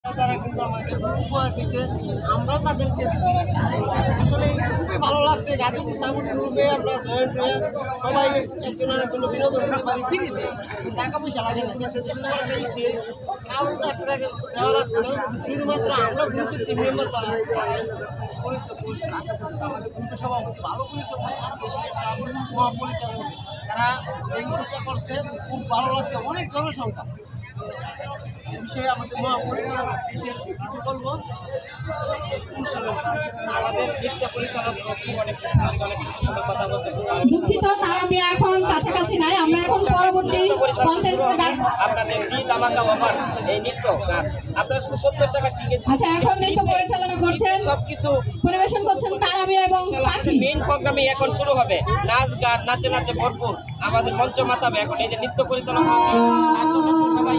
তারা কিন্তু আমাকে উপহার দিচ্ছে, আমরাও তাদেরকে দিচ্ছি। আসলে খুবই ভালো লাগছে। গাজীপুর সাউন্ড গ্রুপে আমরা জয়েন্ট হয়ে সবাই একজন আরেকজনের বিনোদন দিতে পারি। ঠিকই টাকা পয়সা লাগে না, কিন্তু কারো একটা দেওয়া লাগছে না। শুধুমাত্র আমরা গ্রুপের টিম মেম্বার যারা পরিশ্রম করছি, আমাদের গ্রুপের সভাপতি ভালো পরিশ্রম করছে, মহাপরিচালক, তারা এই গ্রুপটা করছে। খুব ভালো লাগছে, অনেক জনসংখ্যা বিষয়ে আমাদের মহাপরিচালক কিছু বলবো। আমাদের নৃত্য পরিচালক অনেক কথা বলতে দুঃখিত, তার আমি এখন কাছাকাছি নাই। আমরা এখন পরবর্তী আপনাদের ধামাকা অফার এই নৃত্য গান আপনারা 70 টাকা টিকিট। আচ্ছা, এখন নৃত্য পরিচালনা করছেন, সবকিছু পরিবেশন করছেন তারাবি এবং পাখি। মেইন প্রোগ্রামে এখন শুরু হবে, নাচ গান নাচে নাচে ভরপুর আমাদের মঞ্চ মাতাবে। এখন এই যে নৃত্য পরিচালনা সবাই